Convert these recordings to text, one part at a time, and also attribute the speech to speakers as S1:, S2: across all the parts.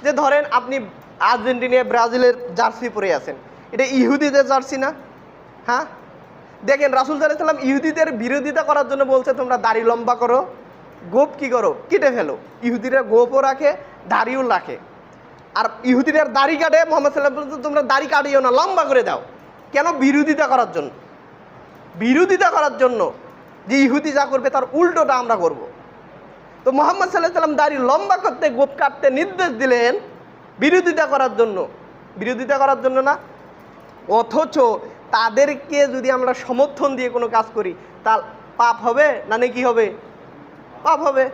S1: যে ধরেন আপনি আর্জেন্টিনা ব্রাজিলের জার্সি পরে আছেন, এটা ইহুদিদের জার্সি না? হ্যাঁ, দেখেন রাসূল সাল্লাল্লাহু আলাইহি ওয়াসাল্লাম ইহুদিদের বিরোধিতা করার জন্য বলছে তোমরা দাড়ি লম্বা করো, গোপ কি করো, কেটে ফেলো। ইহুদিরা গোপও রাখে, দাড়িও রাখে। আর ইহুদিদের দাড়ি কাটে, মুহাম্মদ সাল্লাল্লাহু আলাইহি ওয়াসাল্লাম তোমরা দাড়ি কাটিও না, লম্বা করে দাও। কেন? বিরোধিতা করার জন্য। বিরোধিতা করার জন্য, যে ইহুদি যা করবে তার উল্টোটা আমরা করব। তো মুহাম্মদ সাল্লাল্লাহু আলাইহি ওয়াসাল্লাম দাড়ি লম্বা করতে, গোপ কাটতে নির্দেশ দিলেন বিরোধিতা করার জন্য। বিরোধিতা করার জন্য না। অথচ তাদেরকে যদি আমরা সমর্থন দিয়ে কোনো কাজ করি, তা পাপ হবে না নেকি হবে? পাপ হবে।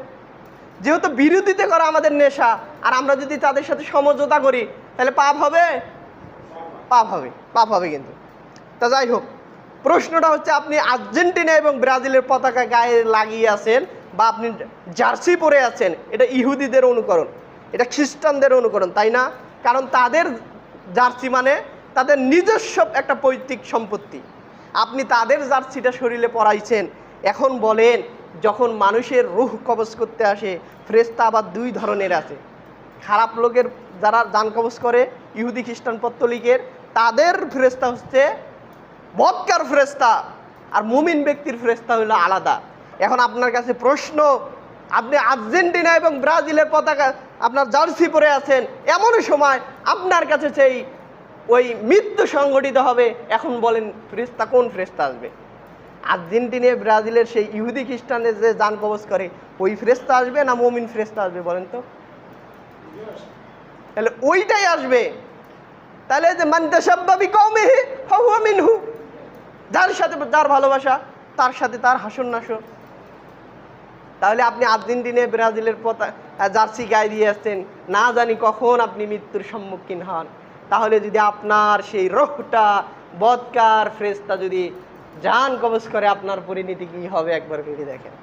S1: যেহেতু বিরোধিতা করা আমাদের নেশা, আর আমরা যদি তাদের সাথে সমঝোতা করি, তাহলে পাপ হবে? পাপ হবে, পাপ হবে কিন্তু। তা যাই হোক, প্রশ্নটা হচ্ছে আপনি আর্জেন্টিনা এবং ব্রাজিলের পতাকা গায়ে লাগিয়ে আছেন বা আপনি জার্সি পরে আছেন, এটা ইহুদিদের অনুকরণ, এটা খ্রিস্টানদের অনুকরণ, তাই না? কারণ তাদের জার্সি মানে তাদের নিজস্ব একটা পৈতৃক সম্পত্তি। আপনি তাদের জার্সিটা শরীরে পরাইছেন। এখন বলেন, যখন মানুষের রূহ কবজ করতে আসে, ফেরেশতা আবার দুই ধরনের আছে। খারাপ লোকের যারা জান কবজ করে, ইহুদি খ্রিস্টান পত্তলিকের, তাদের ফেরেশতা হচ্ছে বদকার ফেরেশতা, আর মুমিন ব্যক্তির ফেরেশতা হলো আলাদা। এখন আপনার কাছে প্রশ্ন, আপনি আর্জেন্টিনা এবং ব্রাজিলের পতাকা আপনার জার্সি পরে আছেন, এমন সময় আপনার কাছে সেই ওই মৃত্যু সংগঠিত হবে। এখন বলেন ফেরেশতা কোন ফেরেশতা আসবে? আর্জেন্টিনা ব্রাজিলের সেই ইহুদি খ্রিস্টানের যে জান কবজ করে ওই ফেরেশতা আসবে না মুমিন ফেরেশতা আসবে বলেন তো? তাহলে ওইটাই আসবে। তাহলে যে মান তাশাব্বা বিকওমিহি ফাহুয়া মিনহু, যার সাথে যার ভালোবাসা তার সাথে তার হাসর নাসর। তাহলে আপনি আর্জেন্টিনা ব্রাজিলের জার্সি গায়ে দিয়ে আসছেন, না জানি কখন আপনি মৃত্যুর সম্মুখীন হন। তাহলে যদি আপনার সেই রূহটা বদকার ফেরেশতা যদি জান কবজ করে, আপনার পরিণতি কি হবে একবার ভেবে দেখেন।